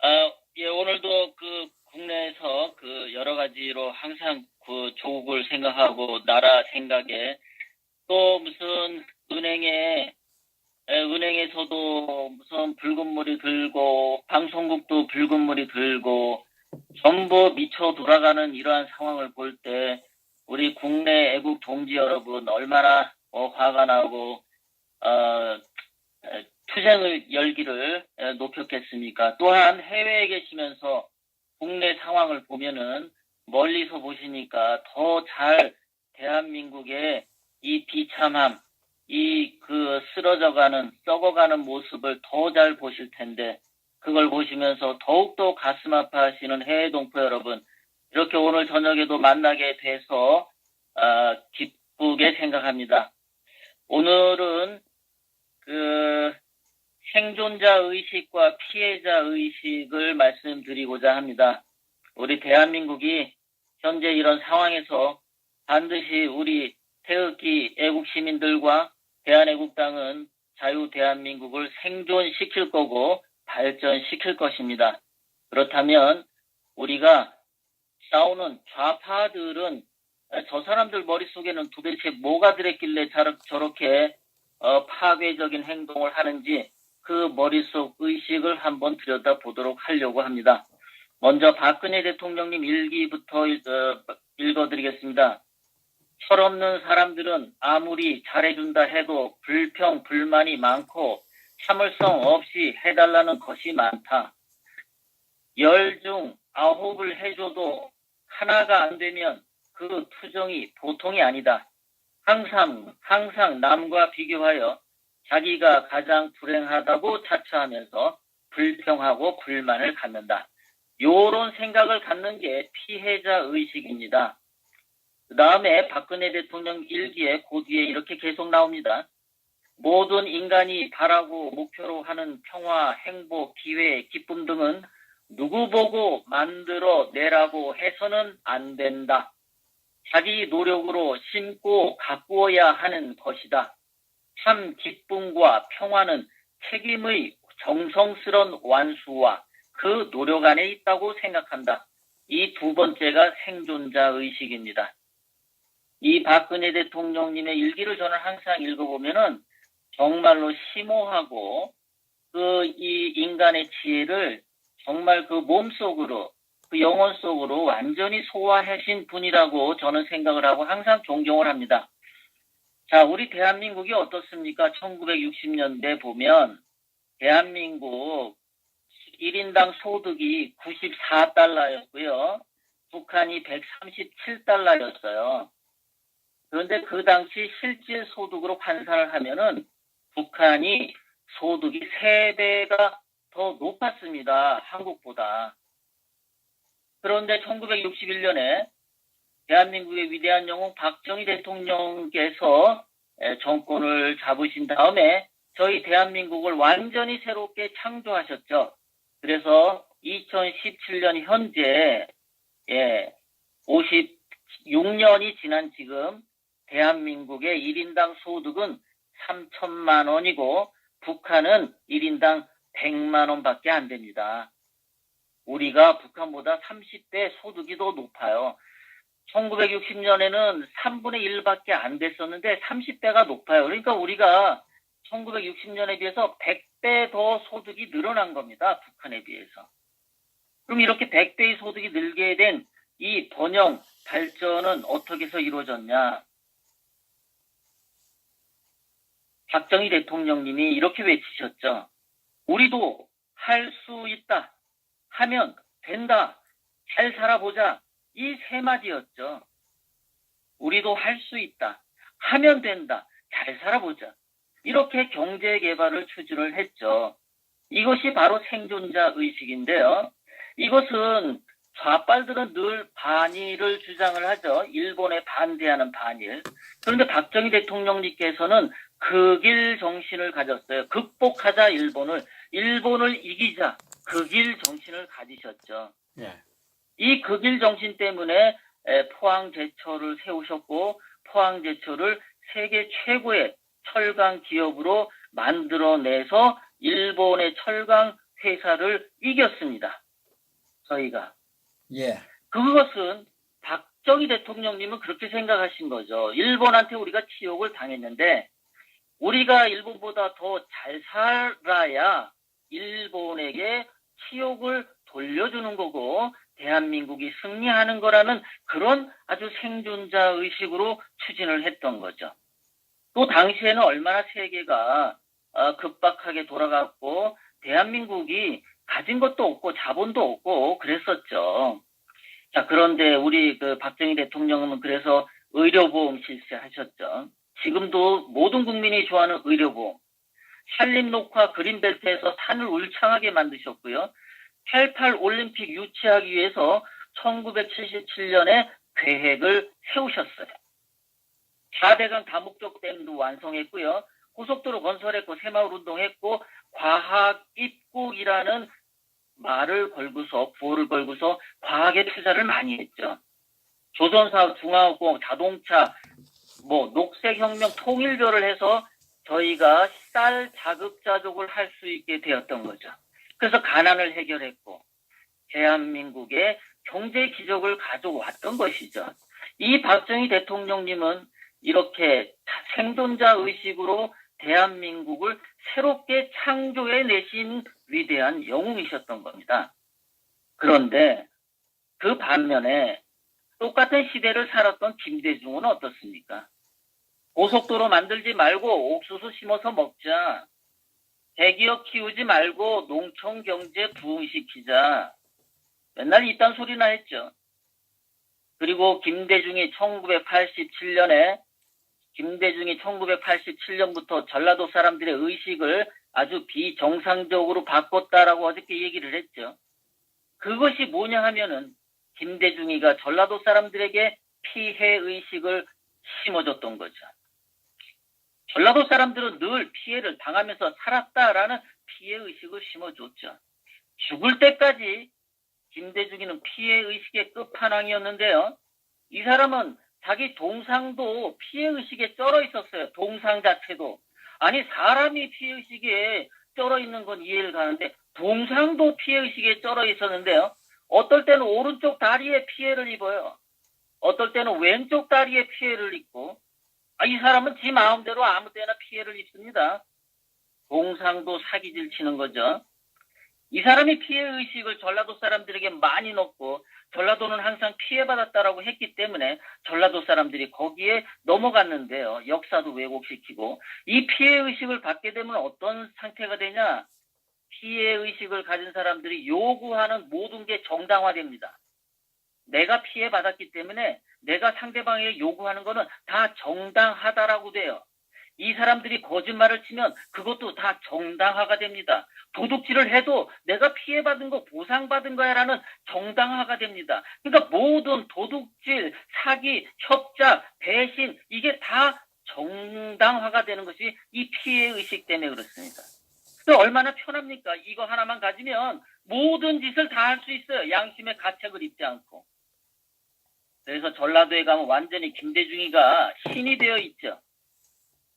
예, 오늘도 국내에서 여러 가지로 항상 조국을 생각하고 나라 생각에 또 무슨 은행에서도 무슨 붉은 물이 들고 방송국도 붉은 물이 들고 전부 미쳐 돌아가는 이러한 상황을 볼 때 우리 국내 애국 동지 여러분 얼마나 화가 나고 어, 투쟁의 열기를 높였겠습니까? 또한 해외에 계시면서 국내 상황을 보면은 멀리서 보시니까 더 잘 대한민국의 이 비참함, 쓰러져가는, 썩어가는 모습을 더 잘 보실 텐데, 그걸 보시면서 더욱더 가슴 아파하시는 해외 동포 여러분, 이렇게 오늘 저녁에도 만나게 돼서, 기쁘게 생각합니다. 오늘은 그 생존자 의식과 피해자 의식을 말씀드리고자 합니다. 우리 대한민국이 현재 이런 상황에서 반드시 우리 태극기 애국 시민들과 대한애국당은 자유 대한민국을 생존시킬 거고 발전시킬 것입니다. 그렇다면 우리가 싸우는 좌파들은 저 사람들 머릿속에는 도대체 뭐가 들었길래 저렇게 파괴적인 행동을 하는지 그 머릿속 의식을 한번 들여다보도록 하려고 합니다. 먼저 박근혜 대통령님 일기부터 읽어드리겠습니다. 철없는 사람들은 아무리 잘해준다 해도 불평, 불만이 많고 참을성 없이 해달라는 것이 많다. 10중 9을 해줘도 하나가 안 되면 그 투정이 보통이 아니다. 항상 남과 비교하여 자기가 가장 불행하다고 자처하면서 불평하고 불만을 갖는다. 요런 생각을 갖는 게 피해자 의식입니다. 그 다음에 박근혜 대통령 일기에 그 뒤에 이렇게 계속 나옵니다. 모든 인간이 바라고 목표로 하는 평화, 행복, 기회, 기쁨 등은 누구 보고 만들어 내라고 해서는 안 된다. 자기 노력으로 심고 가꾸어야 하는 것이다. 참 기쁨과 평화는 책임의 정성스런 완수와 그 노력 안에 있다고 생각한다. 이 두 번째가 생존자 의식입니다. 이 박근혜 대통령님의 일기를 저는 항상 읽어보면은 정말로 심오하고 이 인간의 지혜를 정말 그 몸속으로 그 영혼 속으로 완전히 소화하신 분이라고 저는 생각을 하고 항상 존경을 합니다. 자, 우리 대한민국이 어떻습니까? 1960년대 보면 대한민국 1인당 소득이 94달러였고요. 북한이 137달러였어요. 그런데 그 당시 실질 소득으로 환산을 하면은 북한이 소득이 3배가 더 높았습니다. 한국보다. 그런데 1961년에 대한민국의 위대한 영웅 박정희 대통령께서 정권을 잡으신 다음에 저희 대한민국을 완전히 새롭게 창조하셨죠. 그래서 2017년 현재 56년이 지난 지금 대한민국의 1인당 소득은 3천만 원이고 북한은 1인당 100만 원밖에 안 됩니다. 우리가 북한보다 30배 소득이 더 높아요. 1960년에는 3분의 1밖에 안 됐었는데 30배가 높아요. 그러니까 우리가 1960년에 비해서 100배 더 소득이 늘어난 겁니다. 북한에 비해서. 그럼 이렇게 100배의 소득이 늘게 된 이 번영 발전은 어떻게 해서 이루어졌냐? 박정희 대통령님이 이렇게 외치셨죠. 우리도 할 수 있다. 하면 된다. 잘 살아보자. 이 세 마디였죠. 우리도 할 수 있다. 하면 된다. 잘 살아보자. 이렇게 경제 개발을 추진을 했죠. 이것이 바로 생존자 의식인데요. 이것은 좌빨들은 늘 반일을 주장을 하죠. 일본에 반대하는 반일. 그런데 박정희 대통령님께서는 극일 정신을 가졌어요. 극복하자 일본을 이기자 극일 정신을 가지셨죠. 예. 이 극일 정신 때문에 포항제철을 세우셨고 포항제철을 세계 최고의 철강 기업으로 만들어내서 일본의 철강 회사를 이겼습니다. 저희가. 예. 그것은 박정희 대통령님은 그렇게 생각하신 거죠. 일본한테 우리가 치욕을 당했는데 우리가 일본보다 더 잘 살아야 일본에게 치욕을 돌려주는 거고 대한민국이 승리하는 거라는 그런 아주 생존자 의식으로 추진을 했던 거죠. 또 당시에는 얼마나 세계가 급박하게 돌아갔고 대한민국이 가진 것도 없고 자본도 없고 그랬었죠. 자, 그런데 우리 그 박정희 대통령은 그래서 의료보험 실시하셨죠. 지금도 모든 국민이 좋아하는 의료보험. 산림녹화 그린벨트에서 산을 울창하게 만드셨고요. 88 올림픽 유치하기 위해서 1977년에 계획을 세우셨어요. 4대강 다목적 댐도 완성했고요. 고속도로 건설했고 새마을 운동했고 과학 입국이라는 말을 걸고서 구호를 걸고서 과학에 투자를 많이 했죠. 조선사업, 중화학공, 자동차, 녹색혁명, 통일교를 해서 저희가 쌀 자급자족을 할 수 있게 되었던 거죠. 그래서 가난을 해결했고 대한민국의 경제 기적을 가져왔던 것이죠. 이 박정희 대통령님은 이렇게 생존자 의식으로 대한민국을 새롭게 창조해 내신 위대한 영웅이셨던 겁니다. 그런데 그 반면에 똑같은 시대를 살았던 김대중은 어떻습니까? 고속도로 만들지 말고 옥수수 심어서 먹자. 대기업 키우지 말고 농촌 경제 부흥시키자. 맨날 이딴 소리나 했죠. 그리고 김대중이 1987년부터 전라도 사람들의 의식을 아주 비정상적으로 바꿨다라고 어저께 얘기를 했죠. 그것이 뭐냐 하면은 김대중이가 전라도 사람들에게 피해 의식을 심어줬던 거죠. 전라도 사람들은 늘 피해를 당하면서 살았다라는 피해 의식을 심어줬죠. 죽을 때까지 김대중이는 피해 의식의 끝판왕이었는데요. 이 사람은 자기 동상도 피해 의식에 쩔어 있었어요. 동상 자체도. 아니 사람이 피해 의식에 쩔어 있는 건 이해를 가는데 동상도 피해 의식에 쩔어 있었는데요. 어떨 때는 오른쪽 다리에 피해를 입어요. 어떨 때는 왼쪽 다리에 피해를 입고 이 사람은 지 마음대로 아무 때나 피해를 입습니다. 동상도 사기질 치는 거죠. 이 사람이 피해의식을 전라도 사람들에게 많이 넣고 전라도는 항상 피해받았다라고 했기 때문에 전라도 사람들이 거기에 넘어갔는데요. 역사도 왜곡시키고 이 피해의식을 받게 되면 어떤 상태가 되냐. 피해의식을 가진 사람들이 요구하는 모든 게 정당화됩니다. 내가 피해받았기 때문에 내가 상대방에게 요구하는 거는 다 정당하다라고 돼요. 이 사람들이 거짓말을 치면 그것도 다 정당화가 됩니다. 도둑질을 해도 내가 피해받은 거 보상받은 거야라는 정당화가 됩니다. 그러니까 모든 도둑질, 사기, 협작, 배신 이게 다 정당화가 되는 것이 이 피해의식 때문에 그렇습니다. 얼마나 편합니까? 이거 하나만 가지면 모든 짓을 다 할 수 있어요. 양심의 가책을 입지 않고. 그래서 전라도에 가면 완전히 김대중이가 신이 되어 있죠.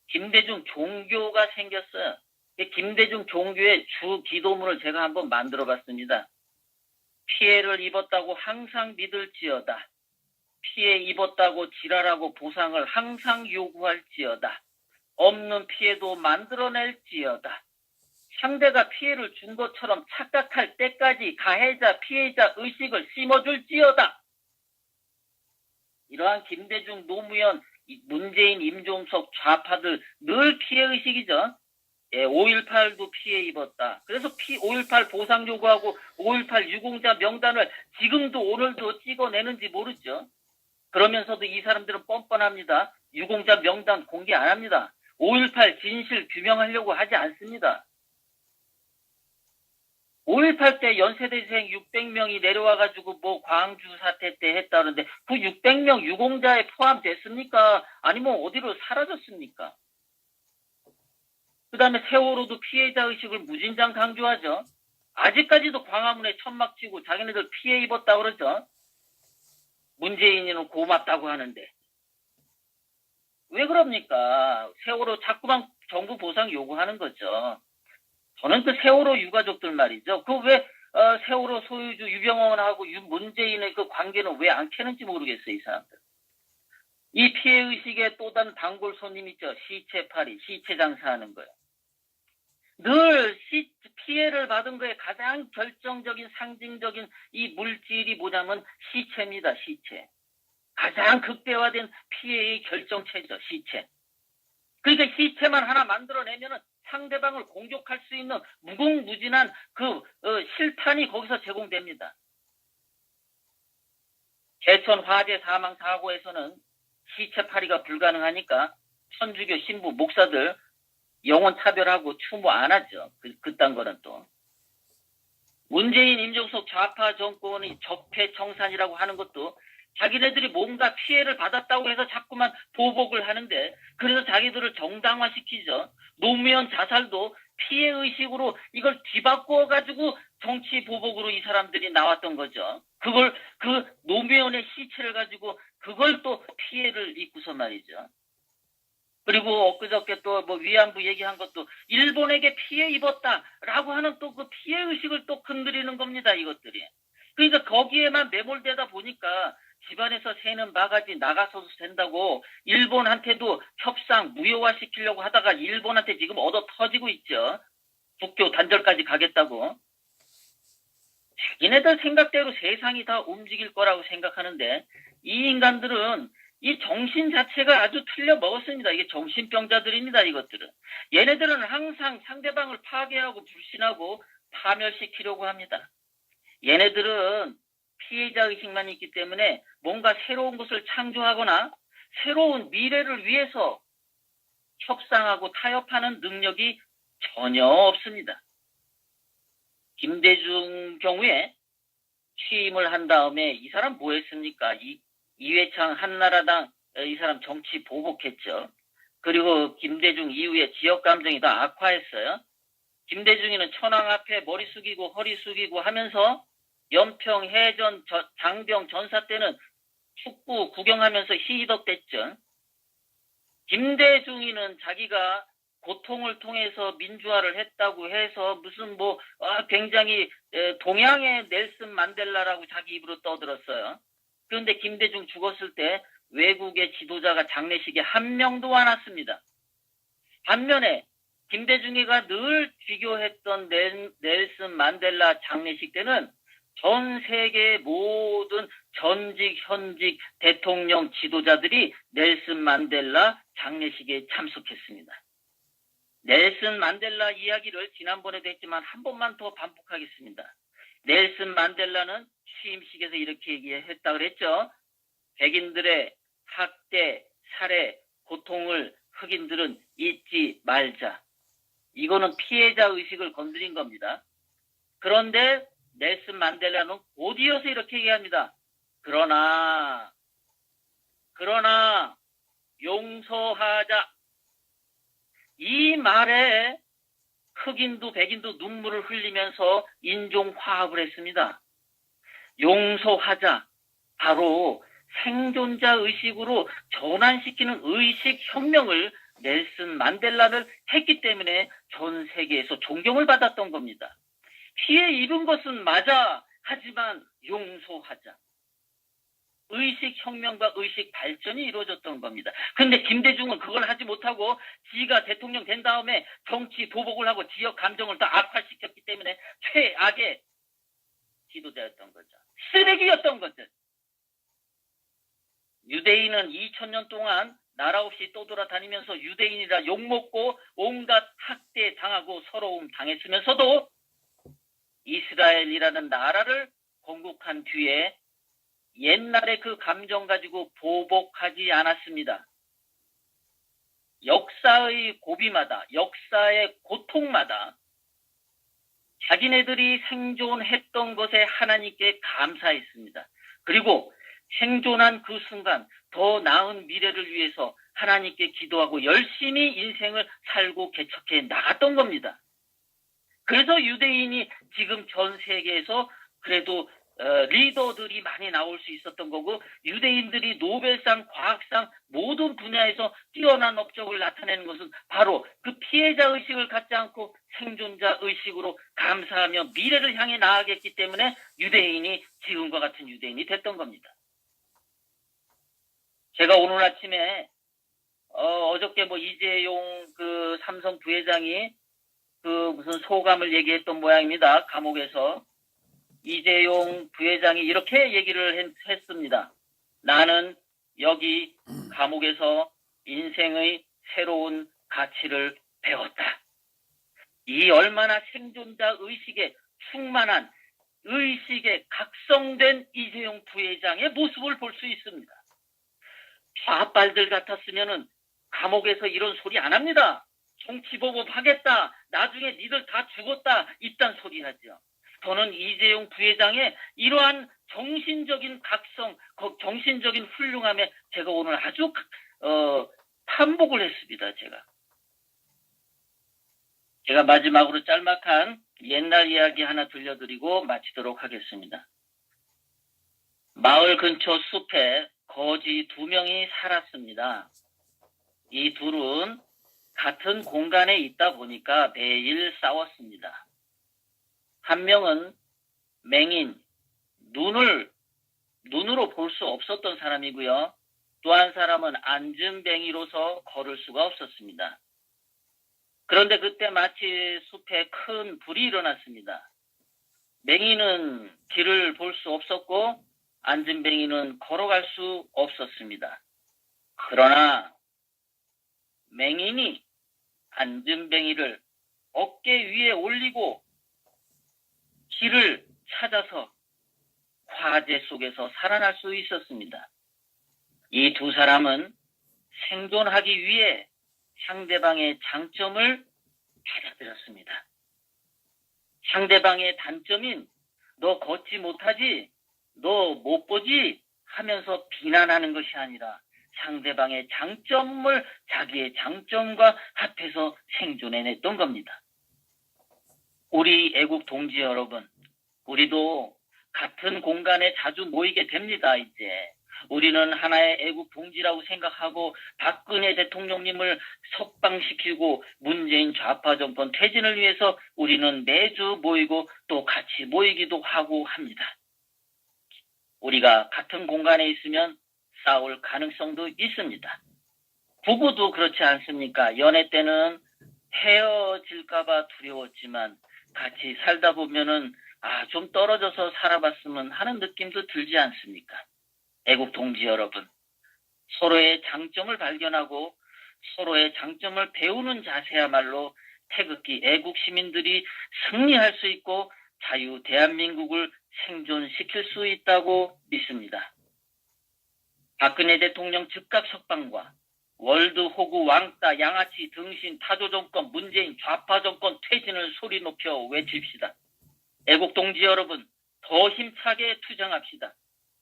김대중 종교가 생겼어요. 김대중 종교의 주 기도문을 제가 한번 만들어 봤습니다. 피해를 입었다고 항상 믿을지어다. 피해 입었다고 지랄하고 보상을 항상 요구할지어다. 없는 피해도 만들어낼지어다. 상대가 피해를 준 것처럼 착각할 때까지 가해자, 피해자 의식을 심어줄지어다. 이러한 김대중, 노무현, 문재인, 임종석 좌파들 늘 피해의식이죠. 5.18도 피해 입었다. 그래서 5.18 보상 요구하고 5.18 유공자 명단을 지금도 오늘도 찍어내는지 모르죠. 그러면서도 이 사람들은 뻔뻔합니다. 유공자 명단 공개 안 합니다. 5.18 진실 규명하려고 하지 않습니다. 5.18 때 연세대생 600명이 내려와가지고 광주 사태 때 했다는데 그 600명 유공자에 포함됐습니까? 아니면 어디로 사라졌습니까? 그 다음에 세월호도 피해자 의식을 무진장 강조하죠. 아직까지도 광화문에 천막 치고 자기네들 피해 입었다 그러죠. 문재인이는 고맙다고 하는데. 왜 그럽니까? 세월호 자꾸만 정부 보상 요구하는 거죠. 저는 그 세월호 유가족들 말이죠. 그 왜 세월호 소유주 유병헌하고 문재인의 그 관계는 왜 안 캐는지 모르겠어요, 이 사람들. 이 피해의식의 또 다른 단골 손님 있죠. 시체팔이, 시체 장사하는 거예요. 늘 피해를 받은 거에 가장 결정적인 상징적인 이 물질이 뭐냐면 시체입니다. 시체. 가장 극대화된 피해의 결정체죠. 시체. 그러니까 시체만 하나 만들어내면은 상대방을 공격할 수 있는 무궁무진한 그 실탄이 거기서 제공됩니다. 개천 화재 사망 사고에서는 시체팔이가 불가능하니까 천주교 신부 목사들 영혼 차별하고 추모 안 하죠. 그딴 거는 또. 문재인 임종석 좌파 정권이 적폐청산이라고 하는 것도 자기네들이 뭔가 피해를 받았다고 해서 자꾸만 보복을 하는데 그래서 자기들을 정당화시키죠. 노무현 자살도 피해의식으로 이걸 뒤바꿔가지고 정치 보복으로 이 사람들이 나왔던 거죠. 그걸 그 노무현의 시체를 가지고 그걸 또 피해를 입고서 말이죠. 그리고 엊그저께 또 뭐 위안부 얘기한 것도 일본에게 피해 입었다라고 하는 또 그 피해 의식을 또 건드리는 겁니다, 이것들이. 그러니까 거기에만 매몰되다 보니까 집안에서 새는 바가지 나가서도 된다고 일본한테도 협상 무효화 시키려고 하다가 일본한테 지금 얻어 터지고 있죠. 국교 단절까지 가겠다고. 자기네들 생각대로 세상이 다 움직일 거라고 생각하는데 이 인간들은 이 정신 자체가 아주 틀려 먹었습니다. 이게 정신병자들입니다, 이것들은. 얘네들은 항상 상대방을 파괴하고 불신하고 파멸시키려고 합니다. 얘네들은 피해자 의식만 있기 때문에 뭔가 새로운 것을 창조하거나 새로운 미래를 위해서 협상하고 타협하는 능력이 전혀 없습니다. 김대중 경우에 취임을 한 다음에 이 사람 뭐 했습니까? 이회창 한나라당 이 사람 정치 보복했죠. 그리고 김대중 이후에 지역 감정이 다 악화했어요. 김대중이는 천황 앞에 머리 숙이고 허리 숙이고 하면서 연평 해전 장병 전사 때는 축구 구경하면서 희덕댔죠. 김대중이는 자기가 고통을 통해서 민주화를 했다고 해서 무슨 뭐 굉장히 동양의 넬슨 만델라라고 자기 입으로 떠들었어요. 그런데 김대중 죽었을 때 외국의 지도자가 장례식에 한 명도 안 왔습니다. 반면에 김대중이가 늘 비교했던 넬슨 만델라 장례식 때는 전 세계의 모든 전직, 현직 대통령 지도자들이 넬슨 만델라 장례식에 참석했습니다. 넬슨 만델라 이야기를 지난번에도 했지만 한 번만 더 반복하겠습니다. 넬슨 만델라는 취임식에서 이렇게 얘기했다 그랬죠. 백인들의 학대, 살해, 고통을 흑인들은 잊지 말자. 이거는 피해자 의식을 건드린 겁니다. 그런데 넬슨 만델라는 곧이어서 이렇게 얘기합니다. 그러나 용서하자. 이 말에 흑인도 백인도 눈물을 흘리면서 인종화합을 했습니다. 용서하자. 바로 생존자 의식으로 전환시키는 의식혁명을 넬슨 만델라를 했기 때문에 전 세계에서 존경을 받았던 겁니다. 피해 입은 것은 맞아. 하지만 용서하자. 의식혁명과 의식 발전이 이루어졌던 겁니다. 그런데 김대중은 그걸 하지 못하고 지가 대통령 된 다음에 정치 보복을 하고 지역 감정을 더 악화시켰기 때문에 최악의 지도자였던 거죠. 쓰레기였던 거죠. 유대인은 2000년 동안 나라 없이 떠돌아다니면서 유대인이라 욕먹고 온갖 학대 당하고 서러움 당했으면서도 이스라엘이라는 나라를 건국한 뒤에 옛날에 그 감정 가지고 보복하지 않았습니다. 역사의 고비마다, 역사의 고통마다 자기네들이 생존했던 것에 하나님께 감사했습니다. 그리고 생존한 그 순간 더 나은 미래를 위해서 하나님께 기도하고 열심히 인생을 살고 개척해 나갔던 겁니다. 그래서 유대인이 지금 전 세계에서 그래도 리더들이 많이 나올 수 있었던 거고 유대인들이 노벨상, 과학상 모든 분야에서 뛰어난 업적을 나타내는 것은 바로 그 피해자 의식을 갖지 않고 생존자 의식으로 감사하며 미래를 향해 나아갔기 때문에 유대인이 지금과 같은 유대인이 됐던 겁니다. 제가 오늘 아침에 어저께 이재용 그 삼성 부회장이 그 무슨 소감을 얘기했던 모양입니다. 감옥에서. 이재용 부회장이 이렇게 얘기를 했습니다. 나는 여기 감옥에서 인생의 새로운 가치를 배웠다. 이 얼마나 생존자 의식에 충만한 의식에 각성된 이재용 부회장의 모습을 볼 수 있습니다. 좌빨들 같았으면은 감옥에서 이런 소리 안 합니다. 정치보복 하겠다. 나중에 니들 다 죽었다. 이딴 소리 하죠. 저는 이재용 부회장의 이러한 정신적인 각성, 정신적인 훌륭함에 제가 오늘 아주 판복을 했습니다. 제가 마지막으로 짤막한 옛날 이야기 하나 들려드리고 마치도록 하겠습니다. 마을 근처 숲에 거지 2명이 살았습니다. 이 둘은 같은 공간에 있다 보니까 매일 싸웠습니다. 한 명은 맹인, 눈으로 볼 수 없었던 사람이고요. 또 한 사람은 안진뱅이로서 걸을 수가 없었습니다. 그런데 그때 마치 숲에 큰 불이 일어났습니다. 맹인은 길을 볼 수 없었고 안진뱅이는 걸어갈 수 없었습니다. 그러나 맹인이 안진뱅이를 어깨 위에 올리고 길을 찾아서 화재 속에서 살아날 수 있었습니다. 이 두 사람은 생존하기 위해 상대방의 장점을 받아들였습니다. 상대방의 단점인 너 걷지 못하지, 너 못 보지 하면서 비난하는 것이 아니라 상대방의 장점을 자기의 장점과 합해서 생존해냈던 겁니다. 우리 애국 동지 여러분, 우리도 같은 공간에 자주 모이게 됩니다. 이제 우리는 하나의 애국 동지라고 생각하고 박근혜 대통령님을 석방시키고 문재인 좌파 정권 퇴진을 위해서 우리는 매주 모이고 또 같이 모이기도 하고 합니다. 우리가 같은 공간에 있으면 싸울 가능성도 있습니다. 부부도 그렇지 않습니까? 연애 때는 헤어질까봐 두려웠지만 같이 살다 보면은 좀 떨어져서 살아봤으면 하는 느낌도 들지 않습니까? 애국 동지 여러분, 서로의 장점을 발견하고 서로의 장점을 배우는 자세야말로 태극기 애국 시민들이 승리할 수 있고 자유 대한민국을 생존시킬 수 있다고 믿습니다. 박근혜 대통령 즉각 석방과 월드 호구 왕따 양아치 등신 타조 정권 문재인 좌파 정권 퇴진을 소리 높여 외칩시다. 애국 동지 여러분, 더 힘차게 투쟁합시다.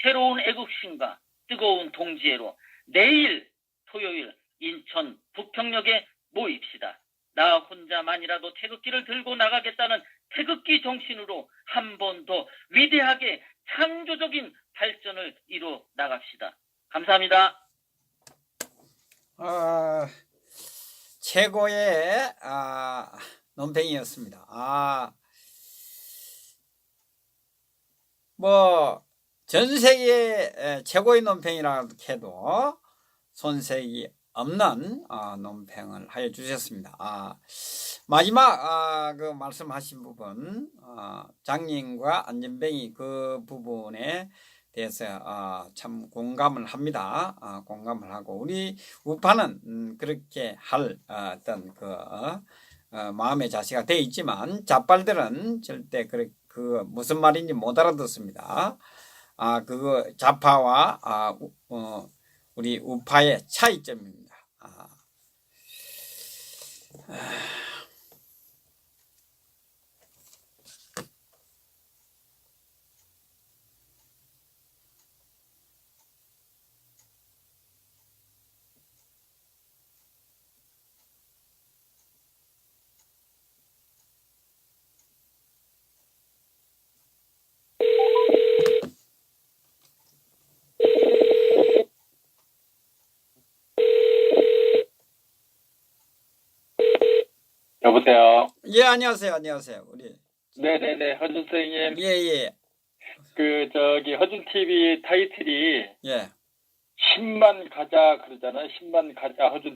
새로운 애국심과 뜨거운 동지애로 내일 토요일 인천 북평역에 모입시다. 나 혼자만이라도 태극기를 들고 나가겠다는 태극기 정신으로 한 번 더 위대하게 창조적인 발전을 이뤄 나갑시다. 감사합니다. 최고의 논평이었습니다. 전 세계 최고의 논평이라고 해도 손색이 없는 논평을 하여 주셨습니다. 마지막 그 말씀하신 부분, 장님과 안진뱅이 그 부분에 대해서 참 공감을 합니다. 공감을 하고 우리 우파는 그렇게 할 어떤 마음의 자세가 되어 있지만 좌빨들은 절대 그 무슨 말인지 못 알아듣습니다. 그거 좌파와 우리 우파의 차이점입니다. 여보세요. 예, 안녕하세요. 안녕하세요. 우리. 네네네, 허준 선생님. 예, 예. 허준 TV 타이틀이 예. 10만 가자 그러잖아요. 10만 가자 허준